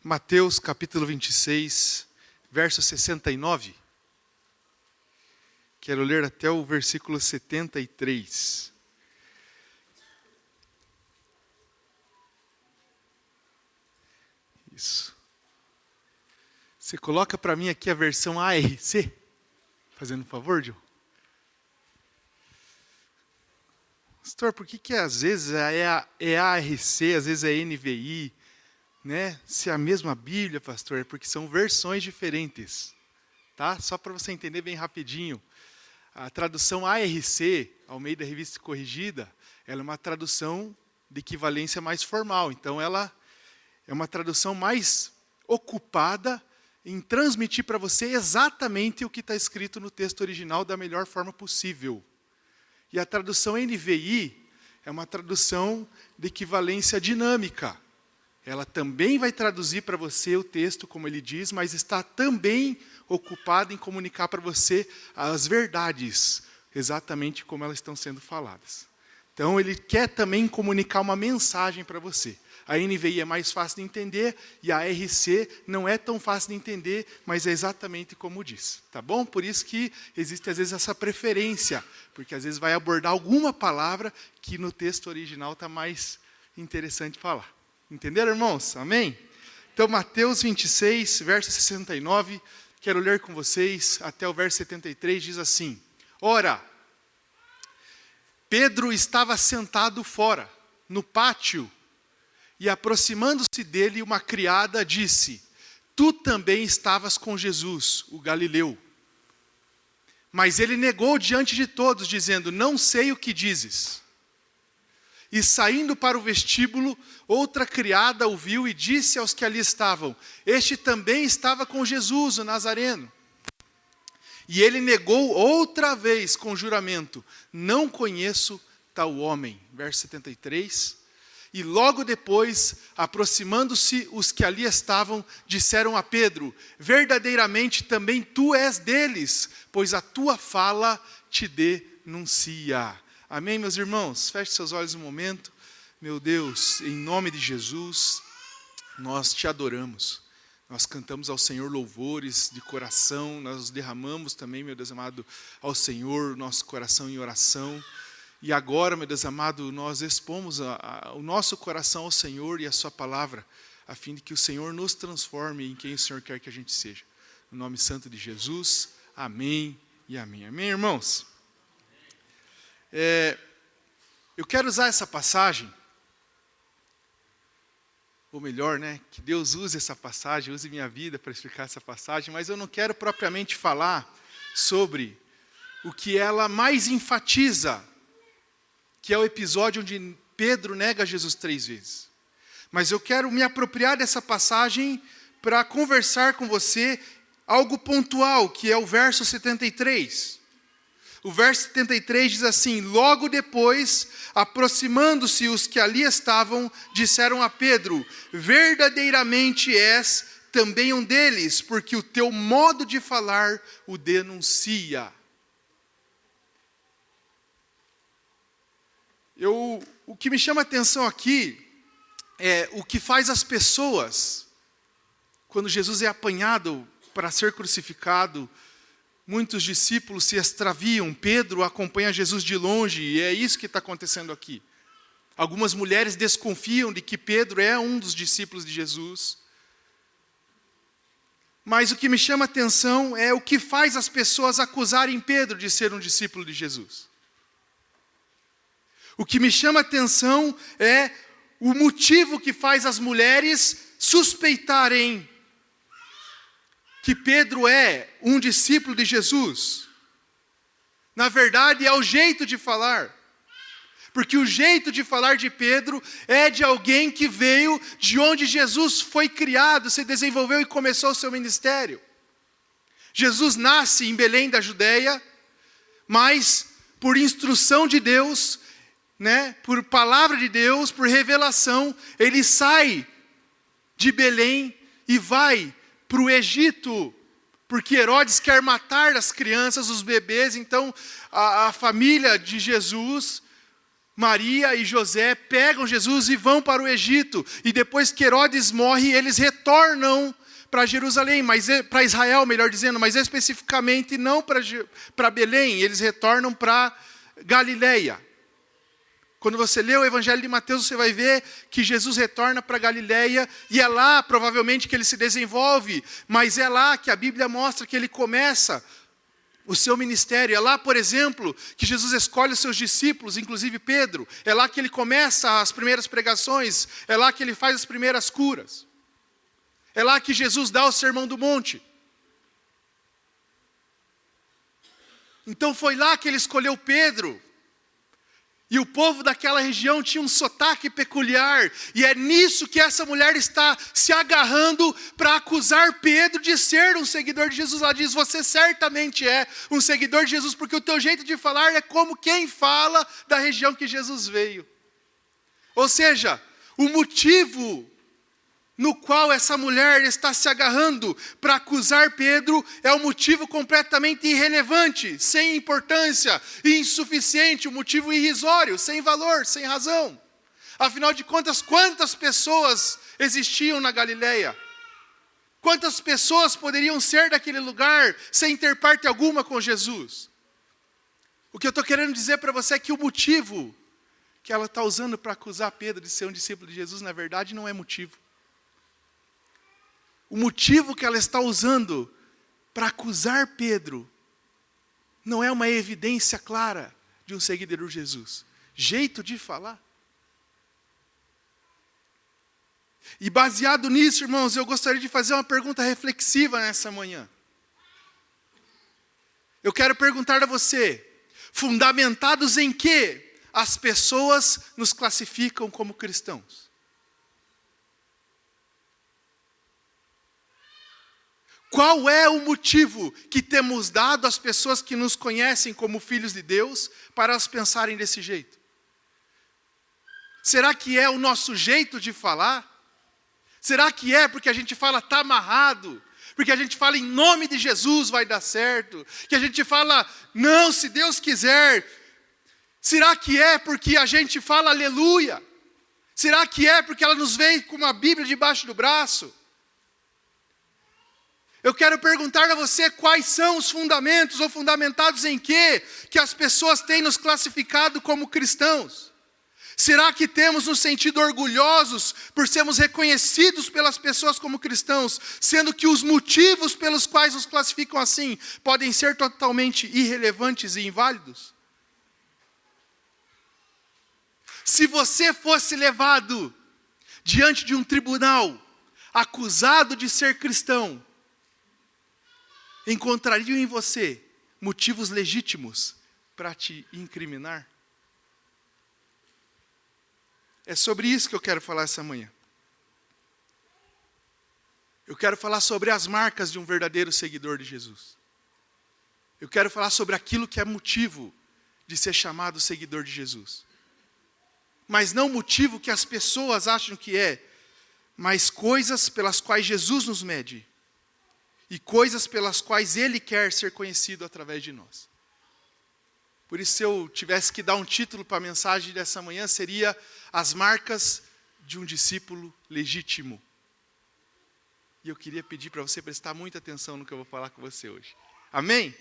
Mateus capítulo 26, verso 69. Quero ler até o versículo 73. Isso. Você coloca para mim aqui a versão ARC, fazendo um favor, Gil? Pastor, por que às vezes é ARC, às vezes é NVI, né? Se é a mesma Bíblia, pastor, é porque são versões diferentes, tá? Só para você entender bem rapidinho. A tradução ARC, Almeida Revista Corrigida, ela é uma tradução de equivalência mais formal. Então, ela é uma tradução mais ocupada em transmitir para você exatamente o que está escrito no texto original da melhor forma possível. E a tradução NVI é uma tradução de equivalência dinâmica. Ela também vai traduzir para você o texto, como ele diz, mas está também ocupada em comunicar para você as verdades, exatamente como elas estão sendo faladas. Então, ele quer também comunicar uma mensagem para você. A NVI é mais fácil de entender e a ARC não é tão fácil de entender, mas é exatamente como diz, tá bom? Por isso que existe às vezes essa preferência, porque às vezes vai abordar alguma palavra que no texto original está mais interessante falar. Entenderam, irmãos? Amém? Então, Mateus 26, verso 69, quero ler com vocês até o verso 73, diz assim: Ora, Pedro estava sentado fora, no pátio, e aproximando-se dele, uma criada disse: Tu também estavas com Jesus, o Galileu. Mas ele negou diante de todos, dizendo: Não sei o que dizes. E saindo para o vestíbulo, outra criada o viu e disse aos que ali estavam: Este também estava com Jesus, o Nazareno. E ele negou outra vez com juramento: Não conheço tal homem. Verso 73. E logo depois, aproximando-se os que ali estavam, disseram a Pedro: Verdadeiramente também tu és deles, pois a tua fala te denuncia. Amém, meus irmãos? Feche seus olhos um momento. Meu Deus, em nome de Jesus, nós te adoramos. Nós cantamos ao Senhor louvores de coração, nós derramamos também, meu Deus amado, ao Senhor nosso coração em oração. E agora, meu Deus amado, nós expomos o nosso coração ao Senhor e a sua palavra, a fim de que o Senhor nos transforme em quem o Senhor quer que a gente seja. No nome santo de Jesus, amém e amém. Amém, irmãos? Eu quero usar essa passagem, ou melhor, né, que Deus use essa passagem, use minha vida para explicar essa passagem, mas eu não quero propriamente falar sobre o que ela mais enfatiza, que é o episódio onde Pedro nega Jesus 3 vezes. Mas eu quero me apropriar dessa passagem para conversar com você algo pontual, que é o verso 73. O verso 73 diz assim: Logo depois, aproximando-se os que ali estavam, disseram a Pedro: Verdadeiramente és também um deles, porque o teu modo de falar o denuncia. O que me chama a atenção aqui é o que faz as pessoas, quando Jesus é apanhado para ser crucificado. Muitos discípulos se extraviam, Pedro acompanha Jesus de longe, e é isso que está acontecendo aqui. Algumas mulheres desconfiam de que Pedro é um dos discípulos de Jesus. Mas o que me chama a atenção é o que faz as pessoas acusarem Pedro de ser um discípulo de Jesus. O que me chama a atenção é o motivo que faz as mulheres suspeitarem que Pedro é um discípulo de Jesus. Na verdade, é o jeito de falar. Porque o jeito de falar de Pedro é de alguém que veio de onde Jesus foi criado, se desenvolveu e começou o seu ministério. Jesus nasce em Belém da Judeia, mas por instrução de Deus, né, por palavra de Deus, por revelação, ele sai de Belém e vai para o Egito, porque Herodes quer matar as crianças, os bebês. Então a família de Jesus Maria e José pegam Jesus e vão para o Egito. E depois que Herodes morre, eles retornam para Jerusalém, para Israel, melhor dizendo, mas especificamente não para Belém, eles retornam para Galileia. Quando você lê o Evangelho de Mateus, você vai ver que Jesus retorna para Galileia, e é lá, provavelmente, que ele se desenvolve, mas é lá que a Bíblia mostra que ele começa o seu ministério. É lá, por exemplo, que Jesus escolhe os seus discípulos, inclusive Pedro. É lá que ele começa as primeiras pregações, é lá que ele faz as primeiras curas. É lá que Jesus dá o Sermão do Monte. Então foi lá que ele escolheu Pedro. E o povo daquela região tinha um sotaque peculiar. E é nisso que essa mulher está se agarrando para acusar Pedro de ser um seguidor de Jesus. Ela diz: você certamente é um seguidor de Jesus, porque o teu jeito de falar é como quem fala da região que Jesus veio. Ou seja, o motivo no qual essa mulher está se agarrando para acusar Pedro é um motivo completamente irrelevante, sem importância, insuficiente, um motivo irrisório, sem valor, sem razão. Afinal de contas, quantas pessoas existiam na Galileia? Quantas pessoas poderiam ser daquele lugar sem ter parte alguma com Jesus? O que eu estou querendo dizer para você é que o motivo que ela está usando para acusar Pedro de ser um discípulo de Jesus, na verdade, não é motivo. O motivo que ela está usando para acusar Pedro não é uma evidência clara de um seguidor de Jesus. Jeito de falar. E baseado nisso, irmãos, eu gostaria de fazer uma pergunta reflexiva nessa manhã. Eu quero perguntar a você: fundamentados em que as pessoas nos classificam como cristãos? Qual é o motivo que temos dado às pessoas que nos conhecem como filhos de Deus para elas pensarem desse jeito? Será que é o nosso jeito de falar? Será que é porque a gente fala está amarrado? Porque a gente fala em nome de Jesus vai dar certo? Que a gente fala não, se Deus quiser? Será que é porque a gente fala aleluia? Será que é porque ela nos vem com uma Bíblia debaixo do braço? Eu quero perguntar a você quais são os fundamentos, ou fundamentados em quê, que as pessoas têm nos classificado como cristãos. Será que temos nos sentido orgulhosos por sermos reconhecidos pelas pessoas como cristãos, sendo que os motivos pelos quais nos classificam assim podem ser totalmente irrelevantes e inválidos? Se você fosse levado diante de um tribunal, acusado de ser cristão, encontrariam em você motivos legítimos para te incriminar? É sobre isso que eu quero falar essa manhã. Eu quero falar sobre as marcas de um verdadeiro seguidor de Jesus. Eu quero falar sobre aquilo que é motivo de ser chamado seguidor de Jesus. Mas não motivo que as pessoas acham que é, mas coisas pelas quais Jesus nos mede. E coisas pelas quais Ele quer ser conhecido através de nós. Por isso, se eu tivesse que dar um título para a mensagem dessa manhã, seria As Marcas de um Discípulo Legítimo. E eu queria pedir para você prestar muita atenção no que eu vou falar com você hoje. Amém?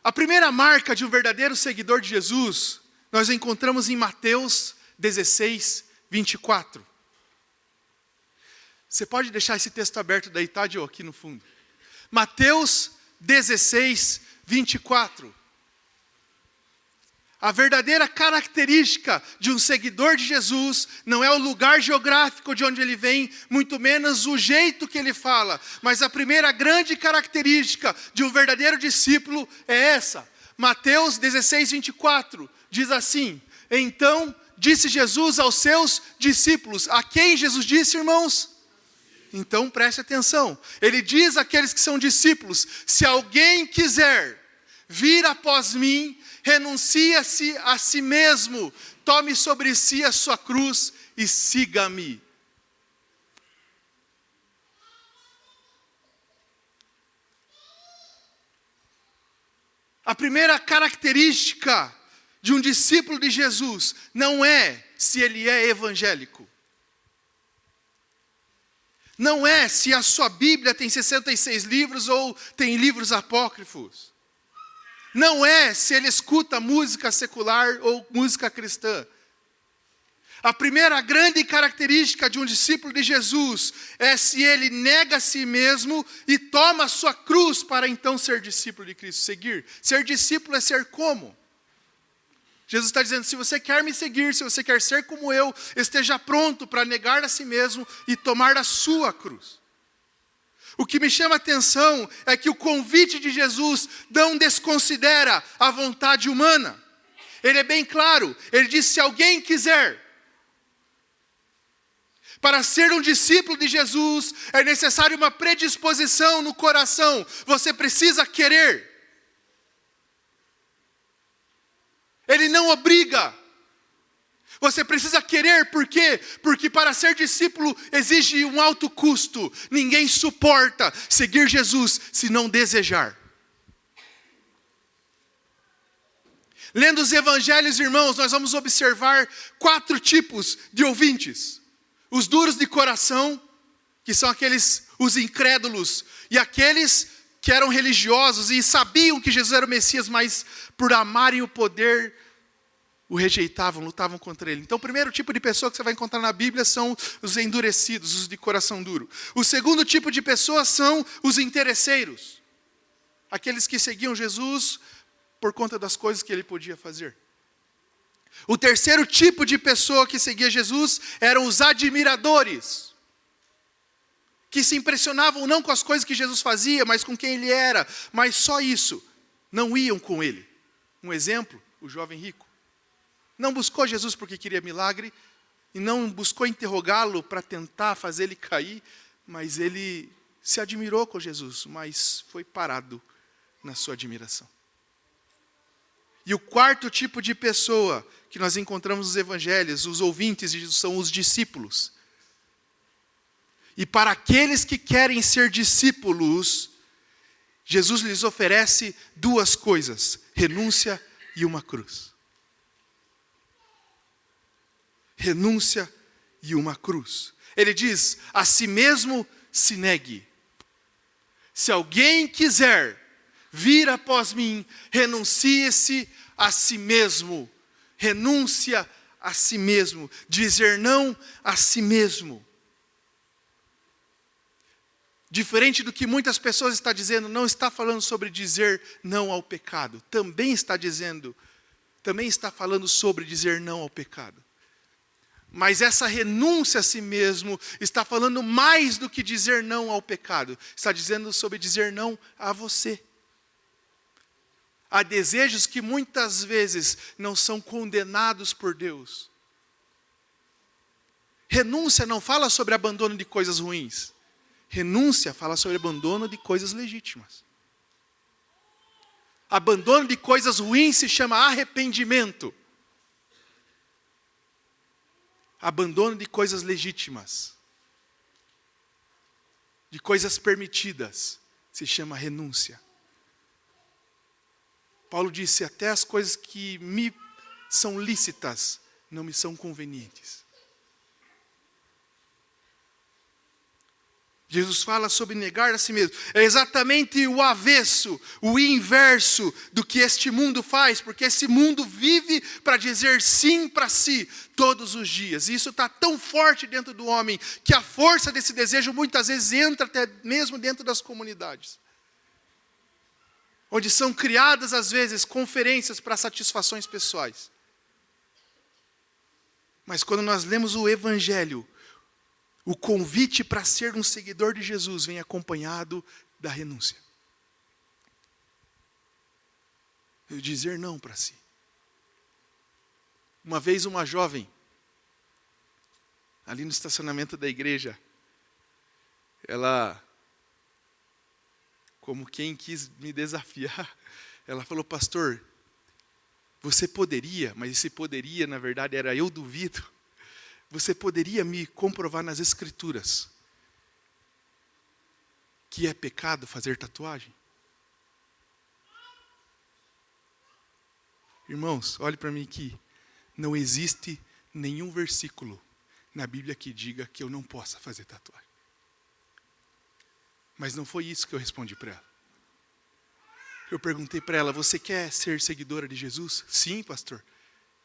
A primeira marca de um verdadeiro seguidor de Jesus, nós encontramos em Mateus 16, 24. Você pode deixar esse texto aberto daí, tá, Diogo, aqui no fundo. Mateus 16, 24. A verdadeira característica de um seguidor de Jesus não é o lugar geográfico de onde ele vem, muito menos o jeito que ele fala. Mas a primeira grande característica de um verdadeiro discípulo é essa. Mateus 16, 24 diz assim: então disse Jesus aos seus discípulos. A quem Jesus disse, irmãos? Então preste atenção. Ele diz àqueles que são discípulos: se alguém quiser vir após mim, renuncie-se a si mesmo, tome sobre si a sua cruz e siga-me. A primeira característica de um discípulo de Jesus não é se ele é evangélico. Não é se a sua Bíblia tem 66 livros ou tem livros apócrifos. Não é se ele escuta música secular ou música cristã. A primeira grande característica de um discípulo de Jesus é se ele nega a si mesmo e toma a sua cruz para então ser discípulo de Cristo, seguir. Ser discípulo é ser como? Jesus está dizendo, se você quer me seguir, se você quer ser como eu, esteja pronto para negar a si mesmo e tomar a sua cruz. O que me chama a atenção é que o convite de Jesus não desconsidera a vontade humana. Ele é bem claro, ele diz, se alguém quiser. Para ser um discípulo de Jesus, é necessário uma predisposição no coração. Você precisa querer. Ele não obriga. Você precisa querer, por quê? Porque para ser discípulo exige um alto custo. Ninguém suporta seguir Jesus se não desejar. Lendo os evangelhos, irmãos, nós vamos observar 4 tipos de ouvintes. Os duros de coração, que são os incrédulos, e aqueles que eram religiosos e sabiam que Jesus era o Messias, mas por amarem o poder, o rejeitavam, lutavam contra ele. Então o primeiro tipo de pessoa que você vai encontrar na Bíblia são os endurecidos, os de coração duro. O segundo tipo de pessoa são os interesseiros. Aqueles que seguiam Jesus por conta das coisas que ele podia fazer. O terceiro tipo de pessoa que seguia Jesus eram os admiradores, que se impressionavam não com as coisas que Jesus fazia, mas com quem ele era, mas só isso, não iam com ele. Um exemplo, o jovem rico. Não buscou Jesus porque queria milagre, e não buscou interrogá-lo para tentar fazer ele cair, mas ele se admirou com Jesus, mas foi parado na sua admiração. E o quarto tipo de pessoa que nós encontramos nos evangelhos, os ouvintes de Jesus, são os discípulos. E para aqueles que querem ser discípulos, Jesus lhes oferece 2 coisas, renúncia e uma cruz. Renúncia e uma cruz. Ele diz, a si mesmo se negue. Se alguém quiser vir após mim, renuncie-se a si mesmo. Renúncia a si mesmo. Dizer não a si mesmo. Diferente do que muitas pessoas estão dizendo, não está falando sobre dizer não ao pecado. Também está falando sobre dizer não ao pecado. Mas essa renúncia a si mesmo está falando mais do que dizer não ao pecado. Está dizendo sobre dizer não a você. Há desejos que muitas vezes não são condenados por Deus. Renúncia não fala sobre abandono de coisas ruins. Renúncia fala sobre abandono de coisas legítimas. Abandono de coisas ruins se chama arrependimento. Abandono de coisas legítimas, de coisas permitidas, se chama renúncia. Paulo disse, até as coisas que me são lícitas, não me são convenientes. Jesus fala sobre negar a si mesmo. É exatamente o avesso, o inverso do que este mundo faz, porque esse mundo vive para dizer sim para si todos os dias. E isso está tão forte dentro do homem, que a força desse desejo muitas vezes entra até mesmo dentro das comunidades. Onde são criadas às vezes conferências para satisfações pessoais. Mas quando nós lemos o Evangelho, o convite para ser um seguidor de Jesus vem acompanhado da renúncia. Eu dizer não para si. Uma vez uma jovem, ali no estacionamento da igreja, ela, como quem quis me desafiar, ela falou, pastor, você poderia, mas esse poderia, na verdade, era eu duvido. Você poderia me comprovar nas Escrituras que é pecado fazer tatuagem? Irmãos, olhe para mim aqui. Não existe nenhum versículo na Bíblia que diga que eu não possa fazer tatuagem. Mas não foi isso que eu respondi para ela. Eu perguntei para ela, você quer ser seguidora de Jesus? Sim, pastor.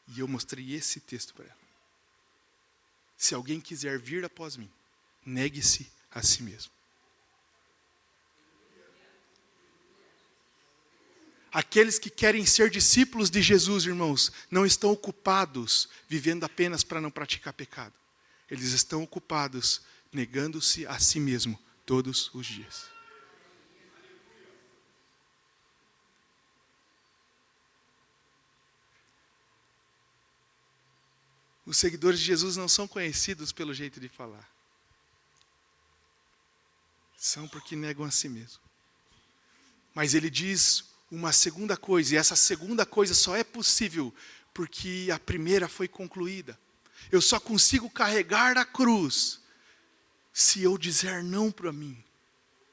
E eu mostrei esse texto para ela. Se alguém quiser vir após mim, negue-se a si mesmo. Aqueles que querem ser discípulos de Jesus, irmãos, não estão ocupados vivendo apenas para não praticar pecado. Eles estão ocupados negando-se a si mesmo todos os dias. Os seguidores de Jesus não são conhecidos pelo jeito de falar. São porque negam a si mesmo. Mas ele diz uma segunda coisa, e essa segunda coisa só é possível porque a primeira foi concluída. Eu só consigo carregar a cruz se eu dizer não para mim.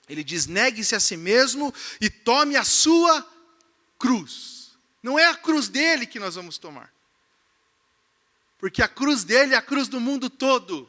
Ele diz, negue-se a si mesmo e tome a sua cruz. Não é a cruz dele que nós vamos tomar. Porque a cruz dele é a cruz do mundo todo.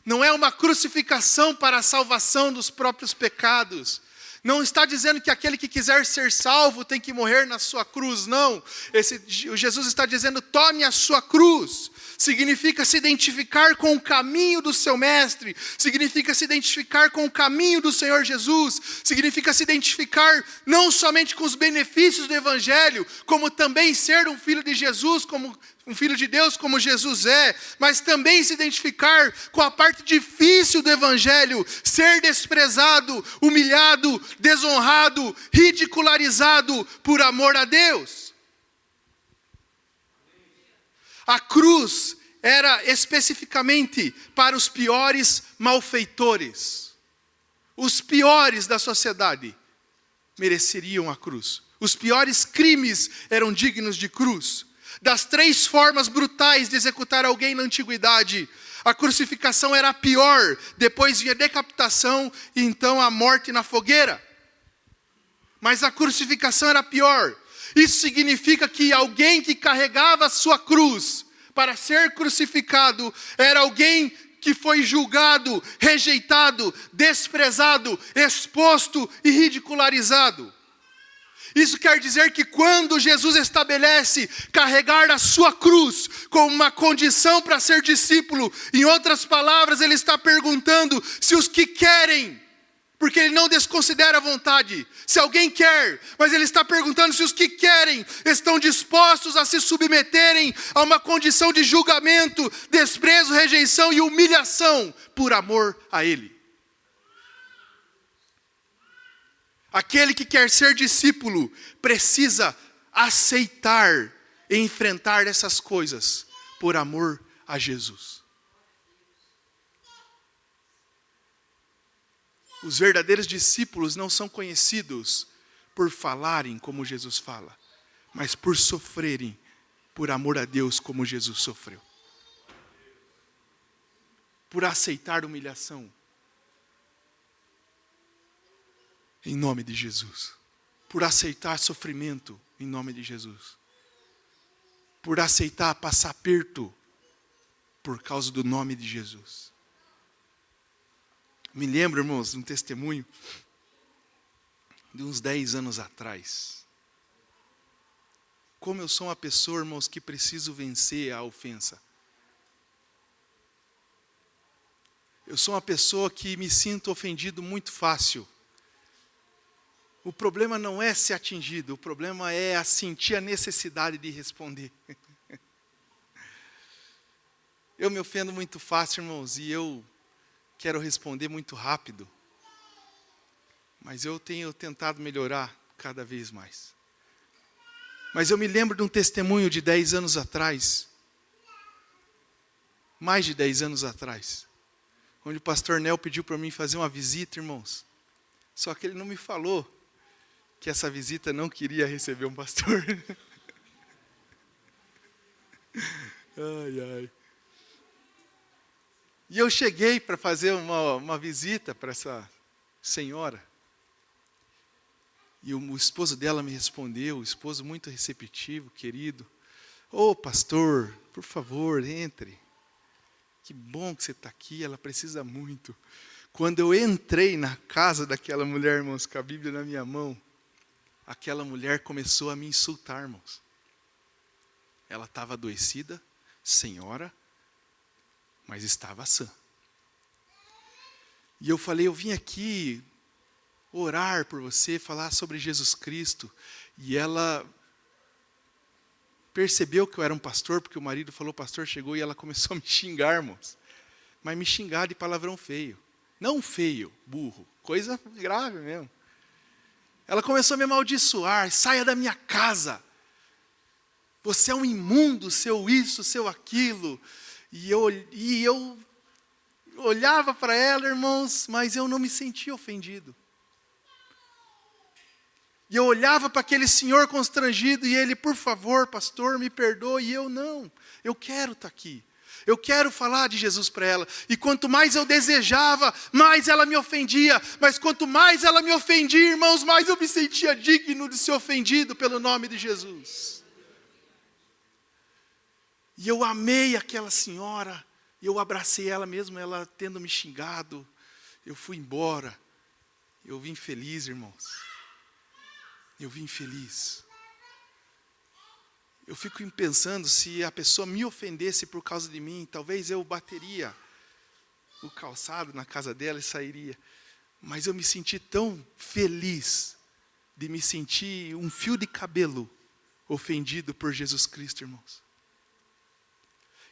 Não é uma crucificação para a salvação dos próprios pecados. Não está dizendo que aquele que quiser ser salvo tem que morrer na sua cruz, não. Jesus está dizendo, tome a sua cruz. Significa se identificar com o caminho do seu mestre. Significa se identificar com o caminho do Senhor Jesus. Significa se identificar não somente com os benefícios do Evangelho, como também ser um filho de Jesus, como um filho de Deus como Jesus é, mas também se identificar com a parte difícil do Evangelho, ser desprezado, humilhado, desonrado, ridicularizado por amor a Deus. A cruz era especificamente para os piores malfeitores. Os piores da sociedade mereceriam a cruz. Os piores crimes eram dignos de cruz. Das 3 formas brutais de executar alguém na antiguidade, a crucificação era a pior, depois vinha a decapitação e então a morte na fogueira. Mas a crucificação era a pior. Isso significa que alguém que carregava a sua cruz para ser crucificado era alguém que foi julgado, rejeitado, desprezado, exposto e ridicularizado. Isso quer dizer que quando Jesus estabelece carregar a sua cruz como uma condição para ser discípulo, em outras palavras, ele está perguntando se os que querem, porque ele não desconsidera a vontade, se alguém quer, mas ele está perguntando se os que querem estão dispostos a se submeterem a uma condição de julgamento, desprezo, rejeição e humilhação por amor a ele. Aquele que quer ser discípulo precisa aceitar e enfrentar essas coisas por amor a Jesus. Os verdadeiros discípulos não são conhecidos por falarem como Jesus fala, mas por sofrerem por amor a Deus como Jesus sofreu. Por aceitar humilhação. Em nome de Jesus. Por aceitar sofrimento em nome de Jesus. Por aceitar passar aperto por causa do nome de Jesus. Me lembro, irmãos, de um testemunho de uns 10 anos atrás. Como eu sou uma pessoa, irmãos, que preciso vencer a ofensa. Eu sou uma pessoa que me sinto ofendido muito fácil. O problema não é ser atingido, o problema é sentir a necessidade de responder. Eu me ofendo muito fácil, irmãos, e eu quero responder muito rápido. Mas eu tenho tentado melhorar cada vez mais. Mas eu me lembro de um testemunho de 10 anos atrás, mais de 10 anos atrás, onde o pastor Nel pediu para mim fazer uma visita, irmãos. Só que ele não me falou que essa visita não queria receber um pastor. Ai, ai. E eu cheguei para fazer uma visita para essa senhora. E o esposo dela me respondeu, esposo muito receptivo, querido. Ô pastor, por favor, entre. Que bom que você está aqui, ela precisa muito. Quando eu entrei na casa daquela mulher, irmãos, com a Bíblia na minha mão, aquela mulher começou a me insultar, irmãos. Ela estava adoecida, senhora, mas estava sã. E eu falei, eu vim aqui orar por você, falar sobre Jesus Cristo. E ela percebeu que eu era um pastor, porque o marido falou, pastor chegou, e ela começou a me xingar, irmãos. Mas me xingar de palavrão feio. Não feio, burro, coisa grave mesmo. Ela começou a me amaldiçoar, saia da minha casa. Você é um imundo, seu isso, seu aquilo. E eu olhava para ela, irmãos, mas eu não me sentia ofendido. E eu olhava para aquele senhor constrangido e ele, por favor, pastor, me perdoe. E eu não, eu quero estar aqui. Eu quero falar de Jesus para ela. E quanto mais eu desejava, mais ela me ofendia. Mas quanto mais ela me ofendia, irmãos, mais eu me sentia digno de ser ofendido pelo nome de Jesus. E eu amei aquela senhora. E eu abracei ela mesmo, ela tendo me xingado. Eu fui embora. Eu vim feliz, irmãos. Eu vim feliz. Eu fico pensando, se a pessoa me ofendesse por causa de mim, talvez eu bateria o calçado na casa dela e sairia. Mas eu me senti tão feliz de me sentir um fio de cabelo ofendido por Jesus Cristo, irmãos.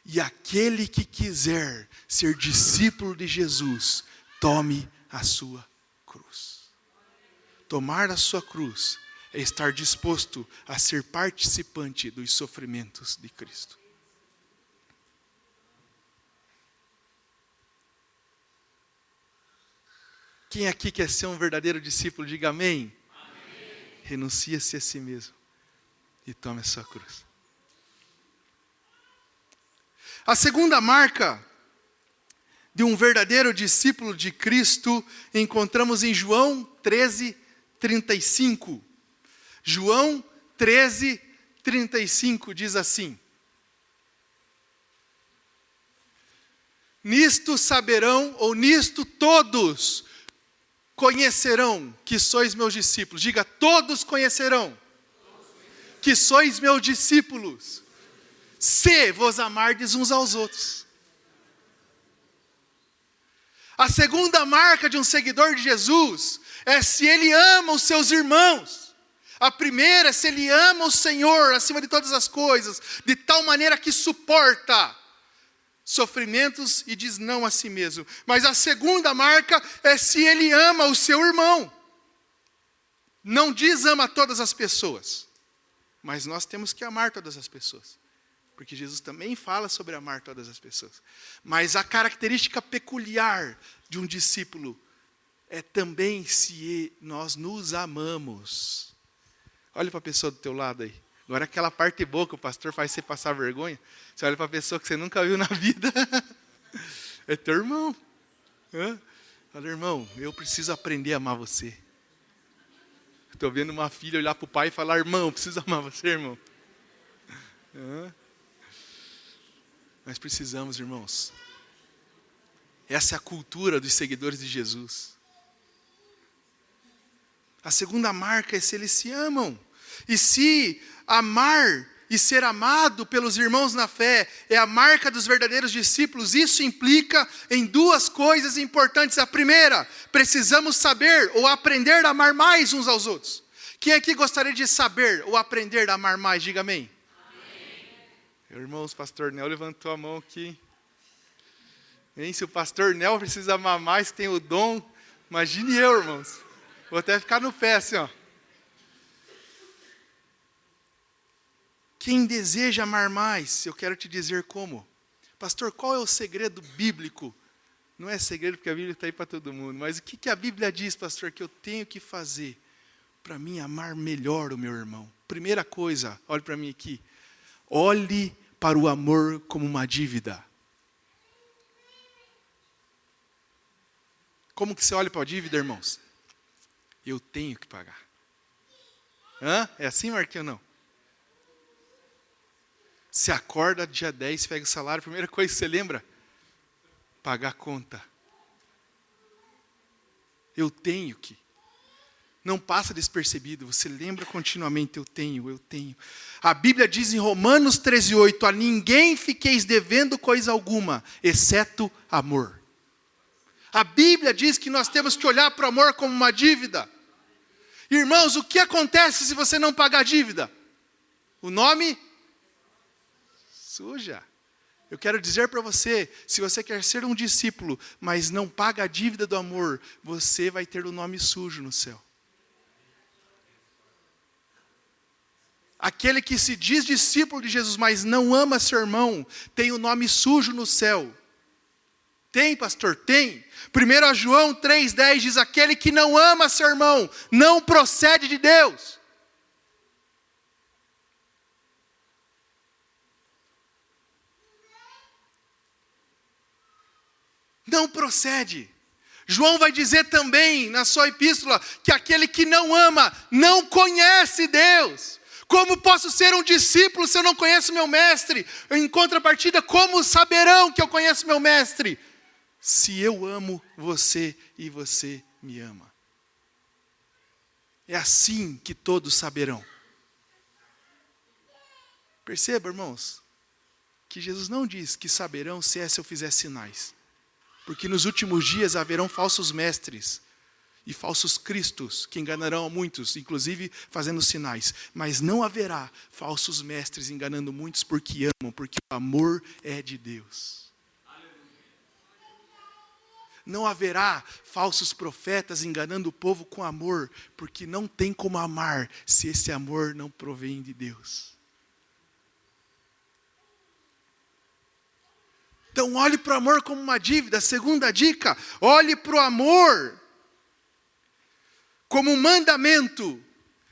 E aquele que quiser ser discípulo de Jesus, tome a sua cruz. Tomar a sua cruz é estar disposto a ser participante dos sofrimentos de Cristo. Quem aqui quer ser um verdadeiro discípulo, diga amém. Amém. Renuncia-se a si mesmo e tome a sua cruz. A segunda marca de um verdadeiro discípulo de Cristo encontramos em João 13:35. João 13:35 diz assim: nisto saberão, ou nisto todos conhecerão que sois meus discípulos. Diga, todos conhecerão que sois meus discípulos, se vos amardes uns aos outros. A segunda marca de um seguidor de Jesus é se ele ama os seus irmãos. A primeira é se ele ama o Senhor acima de todas as coisas, de tal maneira que suporta sofrimentos e diz não a si mesmo. Mas a segunda marca é se ele ama o seu irmão. Não diz ama todas as pessoas, mas nós temos que amar todas as pessoas. Porque Jesus também fala sobre amar todas as pessoas. Mas a característica peculiar de um discípulo é também se nós nos amamos. Olha para a pessoa do teu lado aí. Agora aquela parte boa que o pastor faz você passar vergonha. Você olha para a pessoa que você nunca viu na vida. É teu irmão. Fala, irmão, eu preciso aprender a amar você. Estou vendo uma filha olhar para o pai e falar, irmão, eu preciso amar você, irmão. Nós precisamos, irmãos. Essa é a cultura dos seguidores de Jesus. A segunda marca é se eles se amam. E se amar e ser amado pelos irmãos na fé é a marca dos verdadeiros discípulos, isso implica em duas coisas importantes. A primeira, precisamos saber ou aprender a amar mais uns aos outros. Quem aqui gostaria de saber ou aprender a amar mais? Diga amém. Irmãos, o pastor Nel levantou a mão aqui. Se o pastor Nel precisa amar mais, tem o dom, imagine eu, irmãos. Vou até ficar no pé assim, ó. Quem deseja amar mais, eu quero te dizer como. Pastor, qual é o segredo bíblico? Não é segredo porque a Bíblia está aí para todo mundo, mas o que a Bíblia diz, pastor, que eu tenho que fazer para mim amar melhor o meu irmão? Primeira coisa, olhe para mim aqui. Olhe para o amor como uma dívida. Como que você olha para a dívida, irmãos? Eu tenho que pagar. Hã? É assim, Marquinhos, não? Você acorda dia 10, pega o salário, a primeira coisa que você lembra? Pagar a conta. Eu tenho que. Não passa despercebido, você lembra continuamente, eu tenho. A Bíblia diz em Romanos 13:8, a ninguém fiqueis devendo coisa alguma, exceto amor. A Bíblia diz que nós temos que olhar para o amor como uma dívida. Irmãos, o que acontece se você não pagar a dívida? O nome? Suja. Eu quero dizer para você, se você quer ser um discípulo, mas não paga a dívida do amor, você vai ter o nome sujo no céu. Aquele que se diz discípulo de Jesus, mas não ama seu irmão, tem o nome sujo no céu. Tem, pastor? Tem. 1 João 3,10 diz, aquele que não ama seu irmão, não procede de Deus. Não procede. João vai dizer também, na sua epístola, que aquele que não ama, não conhece Deus. Como posso ser um discípulo se eu não conheço meu mestre? Em contrapartida, como saberão que eu conheço meu mestre? Se eu amo você e você me ama. É assim que todos saberão. Perceba, irmãos, que Jesus não diz que saberão se eu fizer sinais. Porque nos últimos dias haverão falsos mestres e falsos cristos que enganarão a muitos, inclusive fazendo sinais. Mas não haverá falsos mestres enganando muitos porque amam, porque o amor é de Deus. Não haverá falsos profetas enganando o povo com amor, porque não tem como amar se esse amor não provém de Deus. Então olhe para o amor como uma dívida. Segunda dica, olhe para o amor como um mandamento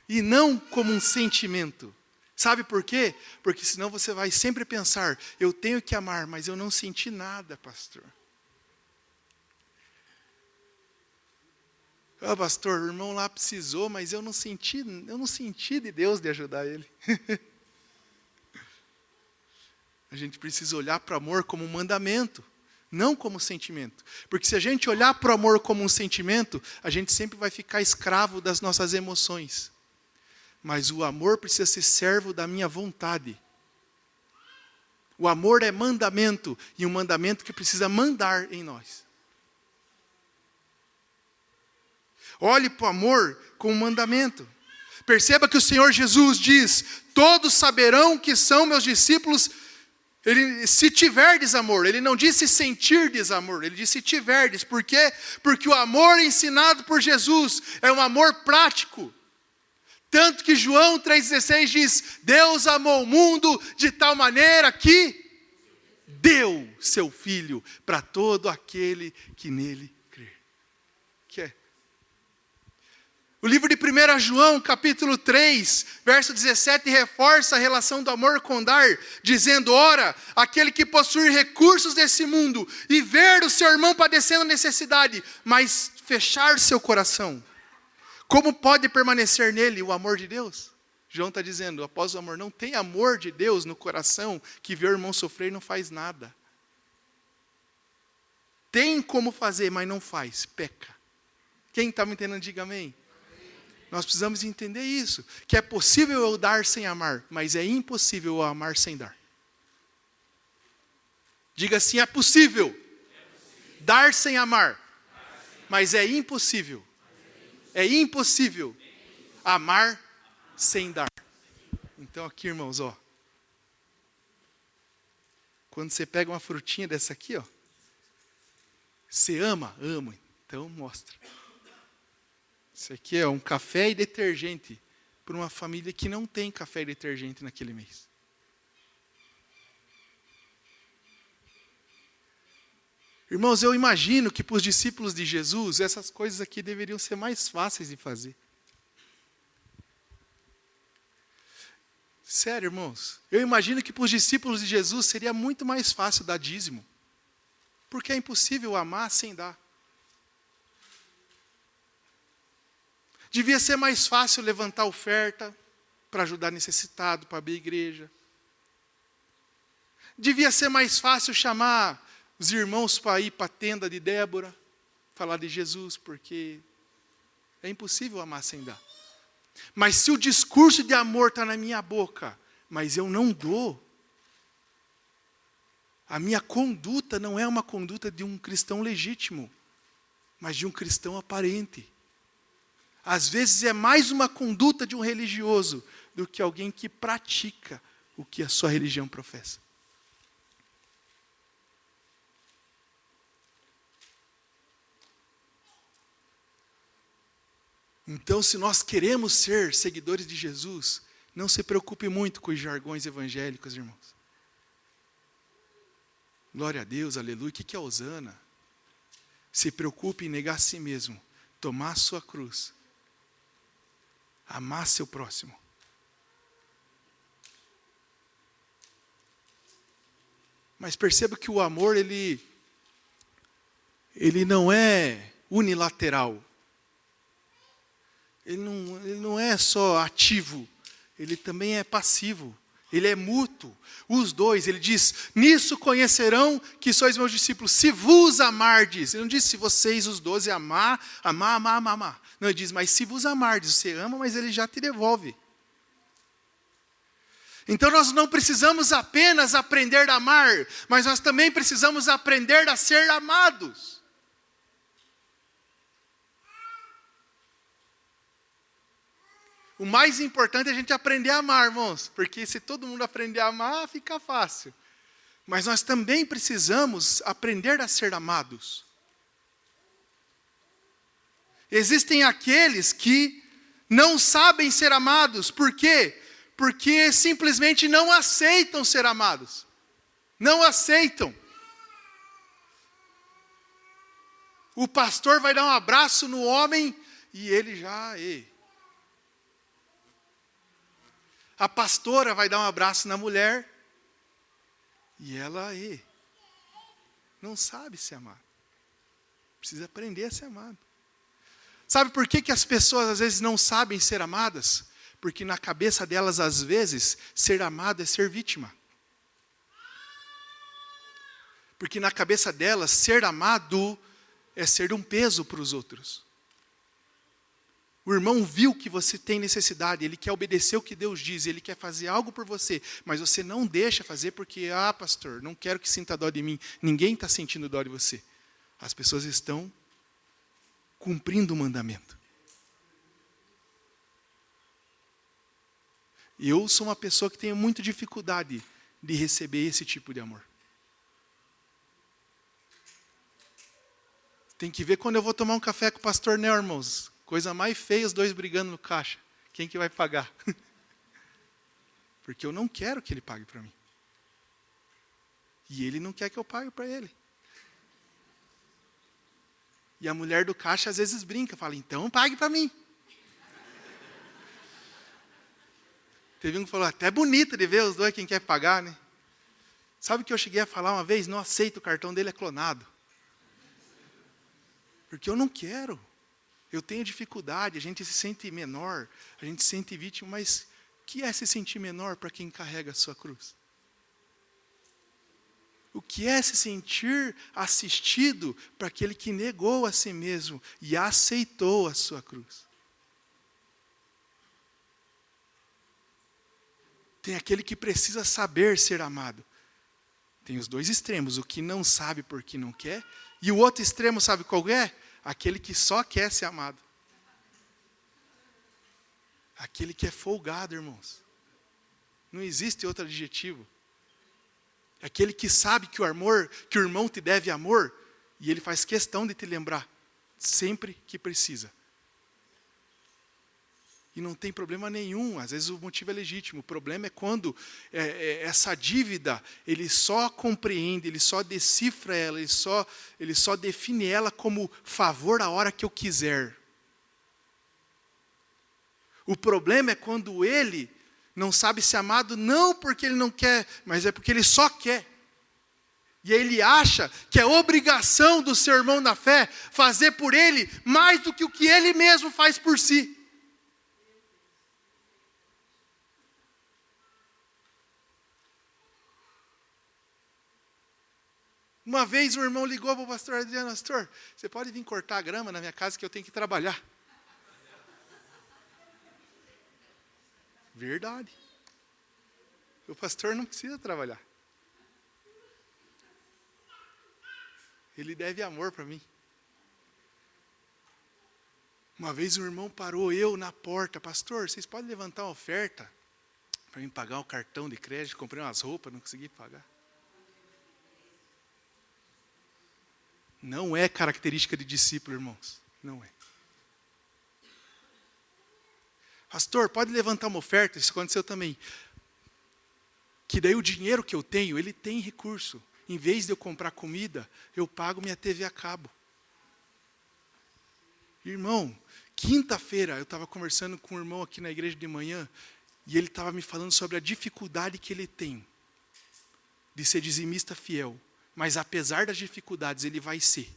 e não como um sentimento. Sabe por quê? Porque senão você vai sempre pensar, eu tenho que amar, mas eu não senti nada, pastor. Pastor, o irmão lá precisou, mas eu não senti de Deus de ajudar ele. A gente precisa olhar para o amor como um mandamento, não como um sentimento. Porque se a gente olhar para o amor como um sentimento, a gente sempre vai ficar escravo das nossas emoções. Mas o amor precisa ser servo da minha vontade. O amor é mandamento, e um mandamento que precisa mandar em nós. Olhe para o amor como um mandamento. Perceba que o Senhor Jesus diz, todos saberão que são meus discípulos, se tiverdes amor. Ele não disse sentirdes amor, ele disse se tiverdes. Por quê? Porque o amor ensinado por Jesus é um amor prático. Tanto que João 3,16 diz, Deus amou o mundo de tal maneira que deu seu Filho para todo aquele que nele crê. O livro de 1 João, capítulo 3, verso 17, reforça a relação do amor com dar, dizendo, ora, aquele que possui recursos desse mundo e ver o seu irmão padecendo necessidade, mas fechar seu coração, como pode permanecer nele o amor de Deus? João está dizendo, após o amor, não tem amor de Deus no coração que vê o irmão sofrer e não faz nada. Tem como fazer, mas não faz, peca. Quem está me entendendo, diga amém. Nós precisamos entender isso, que é possível eu dar sem amar, mas é impossível eu amar sem dar. Diga assim, é possível dar sem amar, mas é impossível amar sem dar. Então aqui, irmãos, ó, quando você pega uma frutinha dessa aqui, ó, você ama, então mostra. Isso aqui é um café e detergente para uma família que não tem café e detergente naquele mês. Irmãos, eu imagino que para os discípulos de Jesus, essas coisas aqui deveriam ser mais fáceis de fazer. Sério, irmãos, eu imagino que para os discípulos de Jesus seria muito mais fácil dar dízimo. Porque é impossível amar sem dar. Devia ser mais fácil levantar oferta para ajudar necessitado, para abrir igreja. Devia ser mais fácil chamar os irmãos para ir para a tenda de Débora, falar de Jesus, porque é impossível amar sem dar. Mas se o discurso de amor está na minha boca, mas eu não dou, a minha conduta não é uma conduta de um cristão legítimo, mas de um cristão aparente. Às vezes é mais uma conduta de um religioso do que alguém que pratica o que a sua religião professa. Então, se nós queremos ser seguidores de Jesus, não se preocupe muito com os jargões evangélicos, irmãos. Glória a Deus, aleluia. O que é hosana? Se preocupe em negar a si mesmo, tomar a sua cruz, amar seu próximo. Mas perceba que o amor, ele não é unilateral. Ele não é só ativo, ele também é passivo. Ele é mútuo. Os dois, ele diz, nisso conhecerão que sois meus discípulos, se vos amardes. Ele não diz se vocês, os 12, amar. Não, ele diz, mas se vos amardes, você ama, mas ele já te devolve. Então nós não precisamos apenas aprender a amar, mas nós também precisamos aprender a ser amados. O mais importante é a gente aprender a amar, irmãos, porque se todo mundo aprender a amar, fica fácil. Mas nós também precisamos aprender a ser amados. Existem aqueles que não sabem ser amados, por quê? Porque simplesmente não aceitam ser amados. Não aceitam. O pastor vai dar um abraço no homem e ele já... A pastora vai dar um abraço na mulher e ela não sabe se amar. Precisa aprender a ser amado. Sabe por que as pessoas às vezes não sabem ser amadas? Porque na cabeça delas, às vezes, ser amado é ser vítima. Porque na cabeça delas, ser amado é ser um peso para os outros. O irmão viu que você tem necessidade, ele quer obedecer o que Deus diz, ele quer fazer algo por você, mas você não deixa fazer porque, pastor, não quero que sinta dó de mim. Ninguém está sentindo dó de você. As pessoas estão cumprindo o mandamento. Eu sou uma pessoa que tenho muita dificuldade de receber esse tipo de amor. Tem que ver quando eu vou tomar um café com o pastor Nel, irmãos. Coisa mais feia, os dois brigando no caixa. Quem que vai pagar? Porque eu não quero que ele pague para mim. E ele não quer que eu pague para ele. E a mulher do caixa às vezes brinca, fala, então pague para mim. Teve um que falou, até bonito de ver os dois quem quer pagar, né? Sabe o que eu cheguei a falar uma vez? Não aceito, o cartão dele é clonado. Porque eu não quero. Eu tenho dificuldade, a gente se sente menor, a gente se sente vítima, mas o que é se sentir menor para quem carrega a sua cruz? O que é se sentir assistido para aquele que negou a si mesmo e aceitou a sua cruz? Tem aquele que precisa saber ser amado. Tem os dois extremos, o que não sabe porque não quer, e o outro extremo sabe qual é? Aquele que só quer ser amado. Aquele que é folgado, irmãos. Não existe outro adjetivo. Aquele que sabe que o irmão te deve amor, e ele faz questão de te lembrar, sempre que precisa. E não tem problema nenhum, às vezes o motivo é legítimo. O problema é quando essa dívida, ele só compreende, ele só decifra ela, ele só define ela como favor a hora que eu quiser. O problema é quando ele não sabe ser amado, não porque ele não quer, mas é porque ele só quer. E ele acha que é obrigação do seu irmão na fé fazer por ele mais do que o que ele mesmo faz por si. Uma vez um irmão ligou para o pastor Adriano: pastor, você pode vir cortar a grama na minha casa que eu tenho que trabalhar. Verdade. O pastor não precisa trabalhar. Ele deve amor para mim. Uma vez um irmão parou eu na porta: pastor, vocês podem levantar uma oferta para mim pagar o cartão de crédito? Comprei umas roupas, não consegui pagar. Não é característica de discípulo, irmãos. Não é. Pastor, pode levantar uma oferta? Isso aconteceu também. Que daí o dinheiro que eu tenho, ele tem recurso. Em vez de eu comprar comida, eu pago minha TV a cabo. Irmão, quinta-feira eu estava conversando com um irmão aqui na igreja de manhã, e ele estava me falando sobre a dificuldade que ele tem de ser dizimista fiel. Mas apesar das dificuldades, ele vai ser.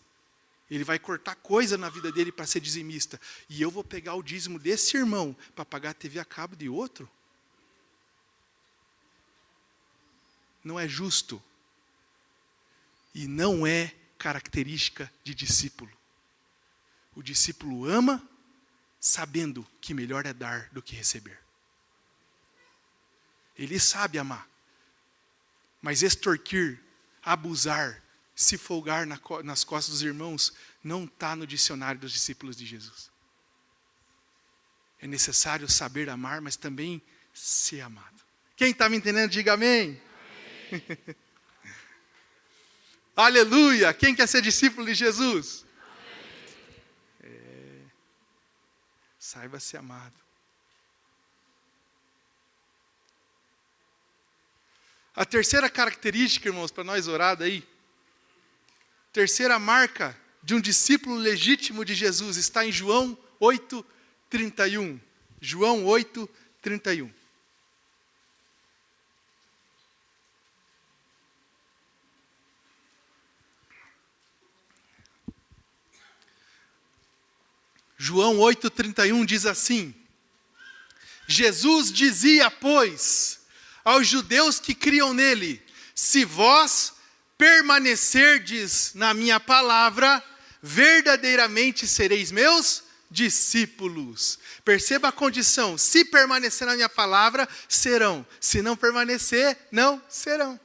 Ele vai cortar coisa na vida dele para ser dizimista. E eu vou pegar o dízimo desse irmão para pagar a TV a cabo de outro? Não é justo. E não é característica de discípulo. O discípulo ama, sabendo que melhor é dar do que receber. Ele sabe amar. Mas extorquir, abusar, se folgar nas costas dos irmãos, não está no dicionário dos discípulos de Jesus. É necessário saber amar, mas também ser amado. Quem está me entendendo, diga amém. Amém. Aleluia! Quem quer ser discípulo de Jesus? Saiba ser amado. A terceira característica, irmãos, para nós orar daí, terceira marca de um discípulo legítimo de Jesus está em João 8:31. João 8:31. João 8:31 diz assim: Jesus dizia, pois, aos judeus que criam nele: se vós permanecerdes na minha palavra, verdadeiramente sereis meus discípulos. Perceba a condição: se permanecer na minha palavra, serão. Se não permanecer, não serão.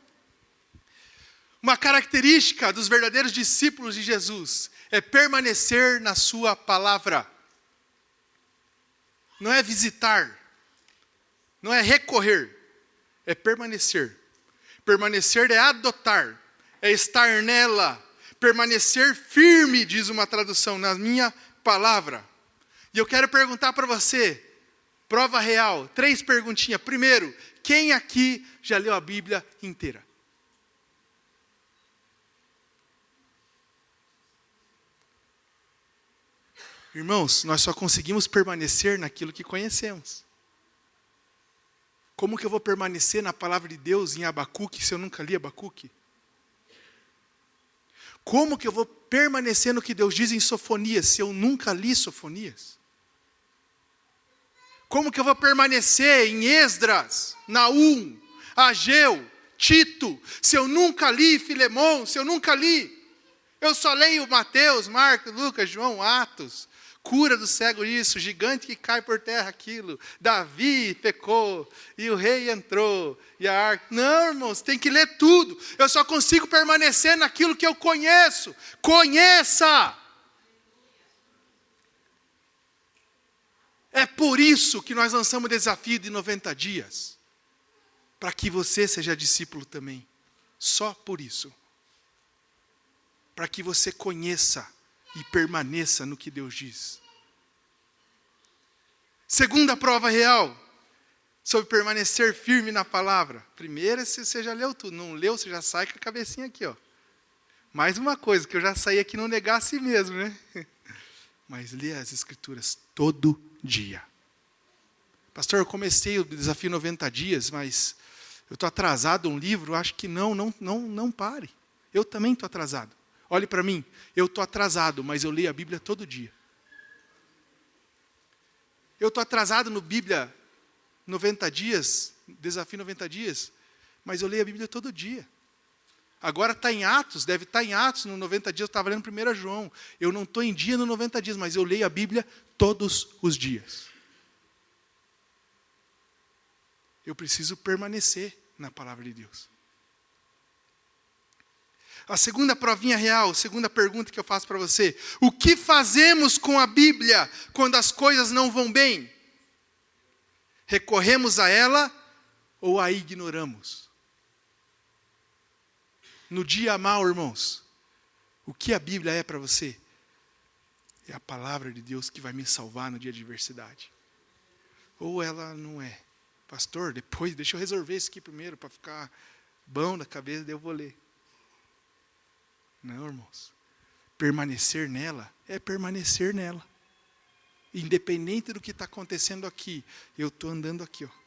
Uma característica dos verdadeiros discípulos de Jesus é permanecer na sua palavra. Não é visitar, não é recorrer, é permanecer. Permanecer é adotar, é estar nela. Permanecer firme, diz uma tradução, na minha palavra. E eu quero perguntar para você, prova real, 3 perguntinhas. Primeiro, quem aqui já leu a Bíblia inteira? Irmãos, nós só conseguimos permanecer naquilo que conhecemos. Como que eu vou permanecer na palavra de Deus em Abacuque se eu nunca li Abacuque? Como que eu vou permanecer no que Deus diz em Sofonias se eu nunca li Sofonias? Como que eu vou permanecer em Esdras, Naum, Ageu, Tito, se eu nunca li Filemão, se eu nunca li? Eu só leio Mateus, Marcos, Lucas, João, Atos. Cura do cego isso, gigante que cai por terra aquilo. Davi pecou e o rei entrou. E a arca. Não, irmãos, tem que ler tudo. Eu só consigo permanecer naquilo que eu conheço. Conheça! É por isso que nós lançamos o desafio de 90 dias. Para que você seja discípulo também. Só por isso. Para que você conheça e permaneça no que Deus diz. Segunda prova real, sobre permanecer firme na palavra. Primeira, se você já leu tudo. Não leu, você já sai com a cabecinha aqui, ó. Mais uma coisa, que eu já saí aqui não negar a si mesmo, né? Mas lê as Escrituras todo dia. Pastor, eu comecei o desafio 90 dias, mas eu estou atrasado um livro. Acho que não pare. Eu também estou atrasado. Olhe para mim, eu estou atrasado, mas eu leio a Bíblia todo dia. Eu estou atrasado no Bíblia 90 dias, desafio 90 dias, mas eu leio a Bíblia todo dia. Agora está em Atos, deve estar em Atos, no 90 dias, eu estava lendo 1 João. Eu não estou em dia no 90 dias, mas eu leio a Bíblia todos os dias. Eu preciso permanecer na palavra de Deus. A segunda provinha real, a segunda pergunta que eu faço para você. O que fazemos com a Bíblia quando as coisas não vão bem? Recorremos a ela ou a ignoramos? No dia mau, irmãos, o que a Bíblia é para você? É a palavra de Deus que vai me salvar no dia de adversidade. Ou ela não é. Pastor, depois, deixa eu resolver isso aqui primeiro, para ficar bom na cabeça, daí eu vou ler. Não, irmãos. Permanecer nela é permanecer nela. Independente do que está acontecendo aqui, eu estou andando aqui, ó.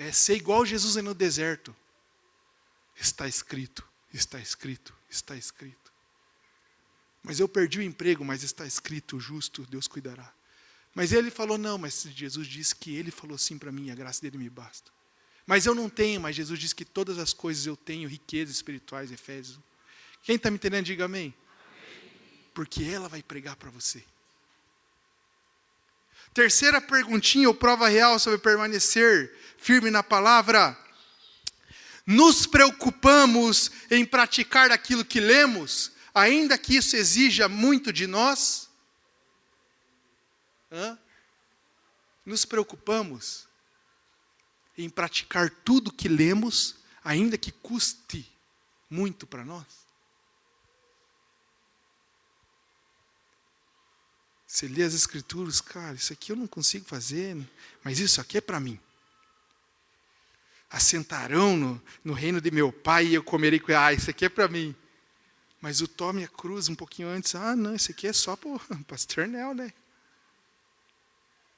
É ser igual Jesus no deserto. Está escrito, está escrito, está escrito. Mas eu perdi o emprego, mas está escrito, justo, Deus cuidará. Mas ele falou, não, mas Jesus disse que ele falou sim para mim, a graça dele me basta. Mas eu não tenho, mas Jesus disse que todas as coisas eu tenho, riquezas espirituais, Efésios. Quem está me entendendo, diga amém. Porque ela vai pregar para você. Terceira perguntinha, ou prova real sobre permanecer firme na palavra. Nos preocupamos em praticar aquilo que lemos, ainda que isso exija muito de nós? Nos preocupamos em praticar tudo que lemos, ainda que custe muito para nós? Você lê as Escrituras, cara, isso aqui eu não consigo fazer, mas isso aqui é para mim. Assentarão no reino de meu pai e eu comerei com ele. Isso aqui é para mim. Mas o tome a cruz um pouquinho antes. Não, isso aqui é só para o pastor Nel, né?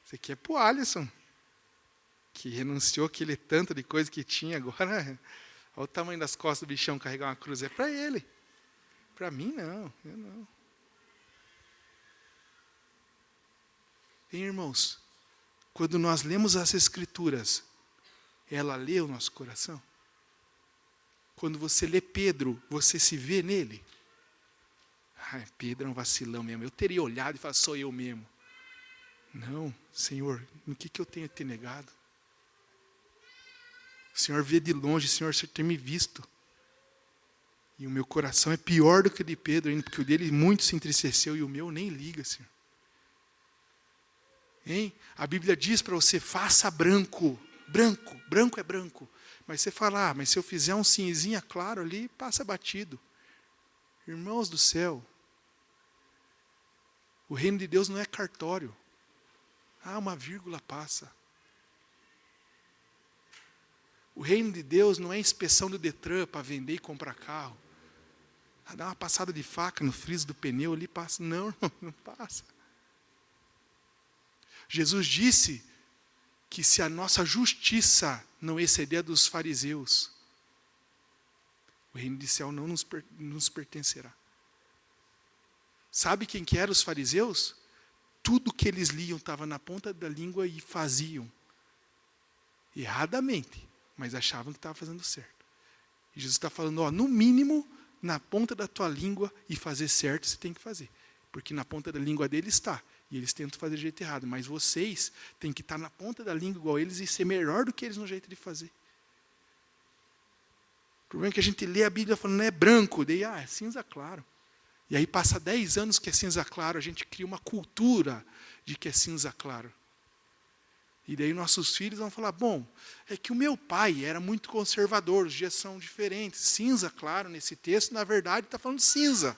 Isso aqui é para o Alisson, que renunciou aquele tanto de coisa que tinha agora. Olha o tamanho das costas do bichão carregar uma cruz. É para ele. Para mim, não. Eu não. Hein, irmãos? Quando nós lemos as Escrituras, ela lê o nosso coração? Quando você lê Pedro, você se vê nele? Pedro é um vacilão mesmo. Eu teria olhado e falado, sou eu mesmo. Não, Senhor, no que eu tenho te negado? O Senhor vê de longe, Senhor, você tem me visto. E o meu coração é pior do que o de Pedro ainda, porque o dele muito se entristeceu e o meu nem liga, Senhor. Hein? A Bíblia diz para você, faça branco. Branco é branco. Mas você fala, mas se eu fizer um cinzinha claro ali, passa batido. Irmãos do céu, o reino de Deus não é cartório. Uma vírgula passa. O reino de Deus não é inspeção do Detran para vender e comprar carro. Dá uma passada de faca no friso do pneu ali, passa. Não, irmão, não passa. Jesus disse que se a nossa justiça não exceder a dos fariseus, o reino do céu não nos pertencerá. Sabe quem que eram os fariseus? Tudo que eles liam estava na ponta da língua e faziam. Erradamente, mas achavam que estava fazendo certo. E Jesus está falando, no mínimo, na ponta da tua língua e fazer certo você tem que fazer. Porque na ponta da língua deles está. E eles tentam fazer do jeito errado. Mas vocês têm que estar na ponta da língua igual eles e ser melhor do que eles no jeito de fazer. O problema é que a gente lê a Bíblia falando, não é branco. Daí, é cinza claro. E aí passa 10 anos que é cinza claro, a gente cria uma cultura de que é cinza claro. E daí nossos filhos vão falar, bom, é que o meu pai era muito conservador, os dias são diferentes. Cinza claro nesse texto, na verdade, está falando cinza.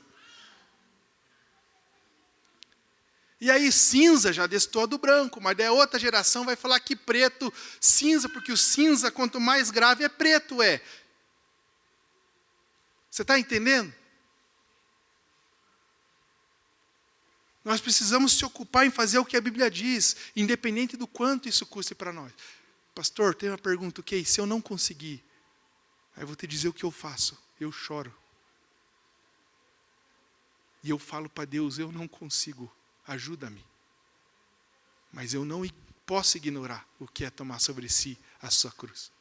E aí cinza já destoa do branco, mas daí a outra geração vai falar que preto, cinza, porque o cinza, quanto mais grave, é preto, é. Você está entendendo? Nós precisamos se ocupar em fazer o que a Bíblia diz, independente do quanto isso custe para nós. Pastor, tem uma pergunta, ok? Se eu não conseguir, aí eu vou te dizer o que eu faço. Eu choro. E eu falo para Deus, eu não consigo, ajuda-me. Mas eu não posso ignorar o que é tomar sobre si a sua cruz.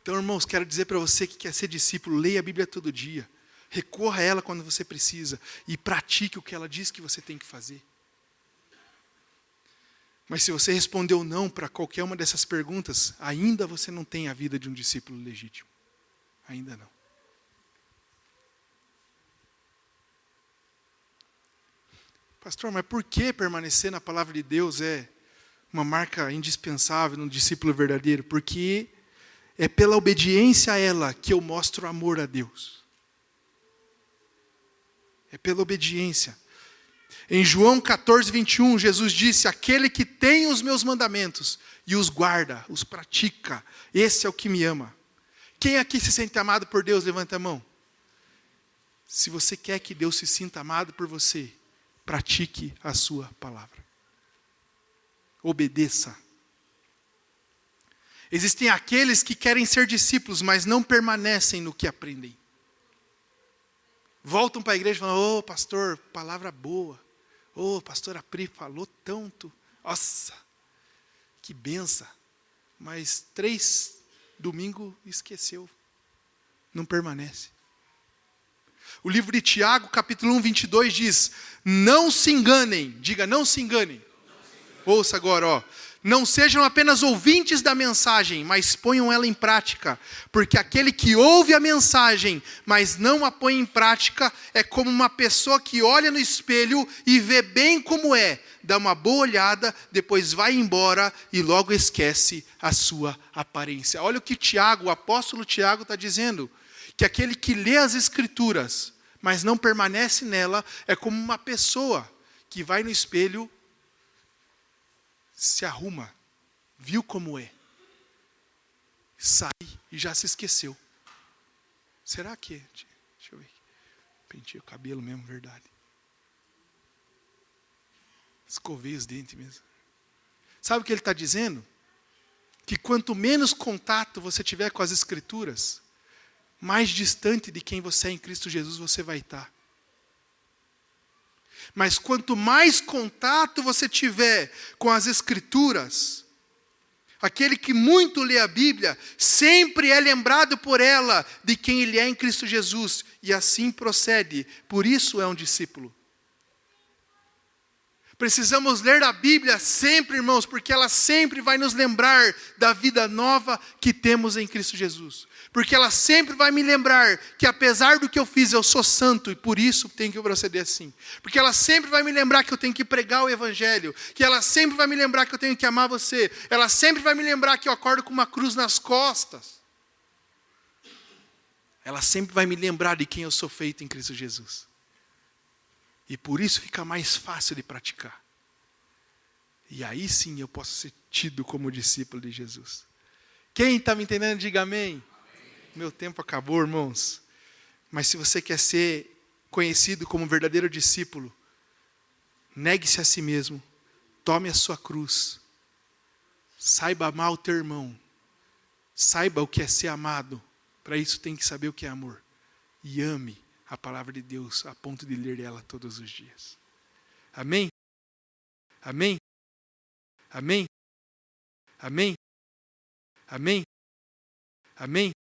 Então, irmãos, quero dizer para você que quer ser discípulo, leia a Bíblia todo dia. Recorra a ela quando você precisa e pratique o que ela diz que você tem que fazer. Mas se você respondeu não para qualquer uma dessas perguntas, ainda você não tem a vida de um discípulo legítimo. Ainda não. Pastor, mas por que permanecer na palavra de Deus é uma marca indispensável num discípulo verdadeiro? Porque é pela obediência a ela que eu mostro amor a Deus. É pela obediência. Em João 14, 21, Jesus disse: aquele que tem os meus mandamentos e os guarda, os pratica, esse é o que me ama. Quem aqui se sente amado por Deus, levanta a mão. Se você quer que Deus se sinta amado por você, pratique a sua palavra. Obedeça. Existem aqueles que querem ser discípulos, mas não permanecem no que aprendem. Voltam para a igreja e falam: ô pastor, palavra boa. Ô pastora Pri falou tanto. Nossa, que benção. Mas 3 domingos esqueceu. Não permanece. O livro de Tiago, capítulo 1, 22 diz: não se enganem. Diga, não se enganem. Ouça agora, ó. Não sejam apenas ouvintes da mensagem, mas ponham ela em prática. Porque aquele que ouve a mensagem, mas não a põe em prática, é como uma pessoa que olha no espelho e vê bem como é. Dá uma boa olhada, depois vai embora e logo esquece a sua aparência. Olha o que Tiago, o apóstolo Tiago está dizendo. Que aquele que lê as Escrituras, mas não permanece nela, é como uma pessoa que vai no espelho, se arruma, viu como é, sai e já se esqueceu. Será que? Deixa eu ver. Pentei o cabelo mesmo, verdade. Escovei os dentes mesmo. Sabe o que ele está dizendo? Que quanto menos contato você tiver com as Escrituras, mais distante de quem você é em Cristo Jesus você vai estar. Mas quanto mais contato você tiver com as Escrituras, aquele que muito lê a Bíblia, sempre é lembrado por ela de quem ele é em Cristo Jesus, e assim procede. Por isso é um discípulo. Precisamos ler a Bíblia sempre, irmãos, porque ela sempre vai nos lembrar da vida nova que temos em Cristo Jesus. Porque ela sempre vai me lembrar que apesar do que eu fiz, eu sou santo e por isso tenho que proceder assim. Porque ela sempre vai me lembrar que eu tenho que pregar o Evangelho. Que ela sempre vai me lembrar que eu tenho que amar você. Ela sempre vai me lembrar que eu acordo com uma cruz nas costas. Ela sempre vai me lembrar de quem eu sou feito em Cristo Jesus. E por isso fica mais fácil de praticar. E aí sim eu posso ser tido como discípulo de Jesus. Quem está me entendendo, diga amém. Meu tempo acabou, irmãos. Mas se você quer ser conhecido como um verdadeiro discípulo, negue-se a si mesmo. Tome a sua cruz. Saiba amar o teu irmão. Saiba o que é ser amado. Para isso tem que saber o que é amor. E ame a palavra de Deus a ponto de ler ela todos os dias. Amém? Amém? Amém? Amém? Amém? Amém?